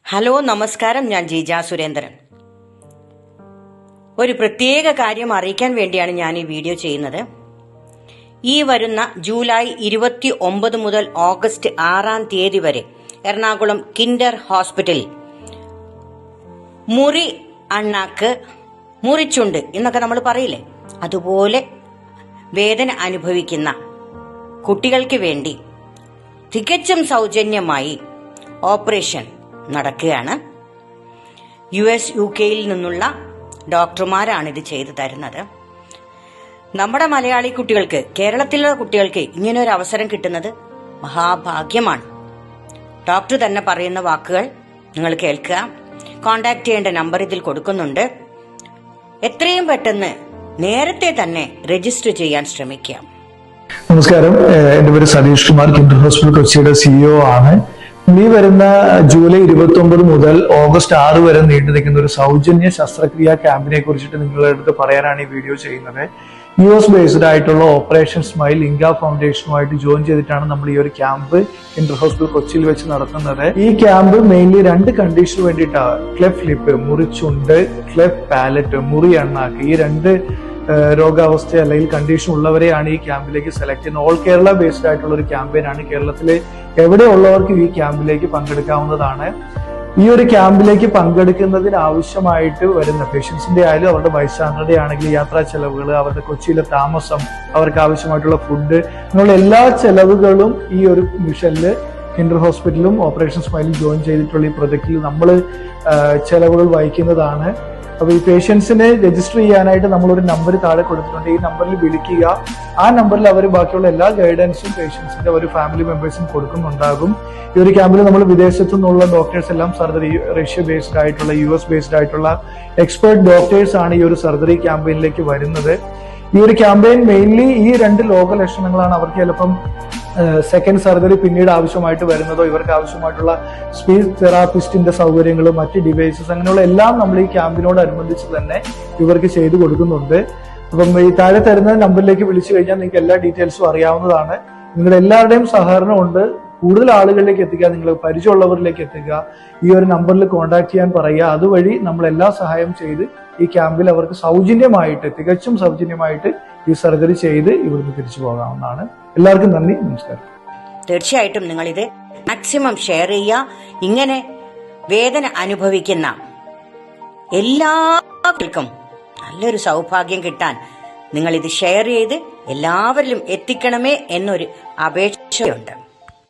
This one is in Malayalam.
ഹലോ നമസ്കാരം, ഞാൻ ജീജ സുരേന്ദ്രൻ. ഒരു പ്രത്യേക കാര്യം അറിയിക്കാൻ വേണ്ടിയാണ് ഞാൻ ഈ വീഡിയോ ചെയ്യുന്നത്. ഈ വരുന്ന ജൂലൈ 29 മുതൽ ഓഗസ്റ്റ് 6 വരെ എറണാകുളം കിൻഡർ ഹോസ്പിറ്റലിൽ മുറി അണ്ണാക്ക്, മുറിച്ചുണ്ട് എന്നൊക്കെ നമ്മൾ പറയില്ലേ, അതുപോലെ വേദന അനുഭവിക്കുന്ന കുട്ടികൾക്ക് വേണ്ടി തികച്ചും സൗജന്യമായി ഓപ്പറേഷൻ നടക്കുകയാണ്. US UK നിന്നുള്ള ഡോക്ടർമാരാണ് ഇത് ചെയ്തു തരുന്നത്. നമ്മുടെ മലയാളി കുട്ടികൾക്ക്, കേരളത്തിലുള്ള കുട്ടികൾക്ക് ഇങ്ങനെ ഒരു അവസരം കിട്ടുന്നത് മഹാഭാഗ്യമാണ്. ഡോക്ടർ തന്നെ പറയുന്ന വാക്കുകൾ നിങ്ങൾ കേൾക്കുക. കോണ്ടാക്ട് ചെയ്യേണ്ട നമ്പർ ഇതിൽ കൊടുക്കുന്നുണ്ട്. എത്രയും പെട്ടെന്ന് നേരത്തെ തന്നെ രജിസ്റ്റർ ചെയ്യാൻ ശ്രമിക്കുക. നമസ്കാരം, എന്റെ പേര് സതീഷ് കുമാർ, കിൻഡർ ഹോസ്പിറ്റൽ കൊച്ചിയുടെ CEO ആണ്. ഈ വരുന്ന ജൂലൈ 29 മുതൽ ഓഗസ്റ്റ് 6 വരെ നീണ്ടു നിൽക്കുന്ന ഒരു സൗജന്യ ശസ്ത്രക്രിയാ ക്യാമ്പിനെ കുറിച്ചിട്ട് നിങ്ങളുടെ അടുത്ത് പറയാനാണ് ഈ വീഡിയോ ചെയ്യുന്നത്. US ബേസ്ഡ് ആയിട്ടുള്ള ഓപ്പറേഷൻ സ്മൈൽ ഇൻക ഫൗണ്ടേഷനുമായിട്ട് ജോയിൻ ചെയ്തിട്ടാണ് നമ്മൾ ഈ ഒരു ക്യാമ്പ് കിൻഡർ ഹോസ്പിറ്റൽ കൊച്ചിയിൽ വെച്ച് നടത്തുന്നത്. ഈ ക്യാമ്പ് മെയിൻലി 2 കണ്ടീഷന് വേണ്ടിയിട്ടാണ്. ക്ലെഫ് ലിപ്പ്, മുറിച്ചുണ്ട്, ക്ലെഫ് പാലറ്റ്, മുറി അണ്ണാക്ക്, ഈ 2 രോഗാവസ്ഥ അല്ലെങ്കിൽ കണ്ടീഷൻ ഉള്ളവരെയാണ് ഈ ക്യാമ്പിലേക്ക് സെലക്ട് ചെയ്യുന്നത്. ഓൾ കേരള ബേസ്ഡ് ആയിട്ടുള്ള ഒരു ക്യാമ്പയിനാണ്. കേരളത്തിലെ എവിടെ ഉള്ളവർക്കും ഈ ക്യാമ്പിലേക്ക് പങ്കെടുക്കാവുന്നതാണ്. ഈ ഒരു ക്യാമ്പിലേക്ക് പങ്കെടുക്കുന്നതിന് ആവശ്യമായിട്ട് വരുന്ന പേഷ്യൻസിന്റെ ആയാലും അവരുടെ വയസ്സാങ്ങളുടെ ആണെങ്കിലും യാത്രാ ചെലവുകൾ, അവരുടെ കൊച്ചിയിലെ താമസം, അവർക്ക് ആവശ്യമായിട്ടുള്ള ഫുഡ്, അങ്ങനെയുള്ള എല്ലാ ചെലവുകളും ഈ ഒരു മിഷനിൽ കിൻഡർ ഹോസ്പിറ്റലും ഓപ്പറേഷൻ സ്മൈലും ജോയിൻ ചെയ്തിട്ടുള്ള ഈ പ്രൊജക്റ്റിൽ നമ്മൾ ചെലവുകൾ വഹിക്കുന്നതാണ്. അപ്പൊ ഈ പേഷ്യൻസിനെ രജിസ്റ്റർ ചെയ്യാനായിട്ട് നമ്മളൊരു നമ്പർ താഴെ കൊടുത്തിട്ടുണ്ട്. ഈ നമ്പറിൽ വിളിക്കുക. ആ നമ്പറിൽ അവർ ബാക്കിയുള്ള എല്ലാ ഗൈഡൻസും പേഷ്യൻസിന്റെ ഒരു ഫാമിലി മെമ്പേഴ്സും കൊടുക്കുന്നുണ്ടാകും. ഈ ഒരു ക്യാമ്പിൽ നമ്മൾ വിദേശത്തു നിന്നുള്ള ഡോക്ടേഴ്സ് എല്ലാം സർജറി, റഷ്യ ബേസ്ഡ് ആയിട്ടുള്ള, US ബേസ്ഡ് ആയിട്ടുള്ള എക്സ്പേർട്ട് ഡോക്ടേഴ്സ് ആണ് ഈ ഒരു സർജറി ക്യാമ്പയിനിലേക്ക് വരുന്നത്. ഈ ഒരു ക്യാമ്പയിൻ മെയിൻലി ഈ 2 രോഗലക്ഷണങ്ങളാണ്. അവർക്ക് ചിലപ്പം സെക്കൻഡ് സർജറി പിന്നീട് ആവശ്യമായിട്ട് വരുന്നതോ, ഇവർക്ക് ആവശ്യമായിട്ടുള്ള സ്പീച്ച് തെറാപ്പിസ്റ്റിന്റെ സൗകര്യങ്ങളും മറ്റ് ഡിവൈസസ്, അങ്ങനെയുള്ള എല്ലാം നമ്മൾ ഈ ക്യാമ്പിനോടനുബന്ധിച്ച് തന്നെ ഇവർക്ക് ചെയ്തു കൊടുക്കുന്നുണ്ട്. അപ്പം ഈ താഴെ തരുന്ന നമ്പറിലേക്ക് വിളിച്ചു കഴിഞ്ഞാൽ നിങ്ങൾക്ക് എല്ലാ ഡീറ്റെയിൽസും അറിയാവുന്നതാണ്. നിങ്ങളുടെ എല്ലാവരുടെയും സഹകരണം ഉണ്ട്. കൂടുതൽ ആളുകളിലേക്ക് എത്തിക്കുക, നിങ്ങൾ പരിചയമുള്ളവരിലേക്ക് എത്തിക്കുക. ഈ ഒരു നമ്പറിൽ കോൺടാക്ട് ചെയ്യാൻ പറയുക. അതുവഴി നമ്മൾ എല്ലാ സഹായം ചെയ്ത് ഈ ക്യാമ്പിൽ അവർക്ക് സൗജന്യമായിട്ട്, തികച്ചും സൗജന്യമായിട്ട് ഈ സർജറി ചെയ്ത് ഇവിടുന്ന് തിരിച്ചു പോകാവുന്നതാണ്. എല്ലാവർക്കും നന്ദി, നമസ്കാരം. തീർച്ചയായിട്ടും നിങ്ങൾ ഇത് മാക്സിമം ഷെയർ ചെയ്യുക. ഇങ്ങനെ വേദന അനുഭവിക്കുന്ന എല്ലാവർക്കും നല്ലൊരു സൗഭാഗ്യം കിട്ടാൻ നിങ്ങൾ ഇത് ഷെയർ ചെയ്ത് എല്ലാവരിലും എത്തിക്കണമേ എന്നൊരു അപേക്ഷയുണ്ട്.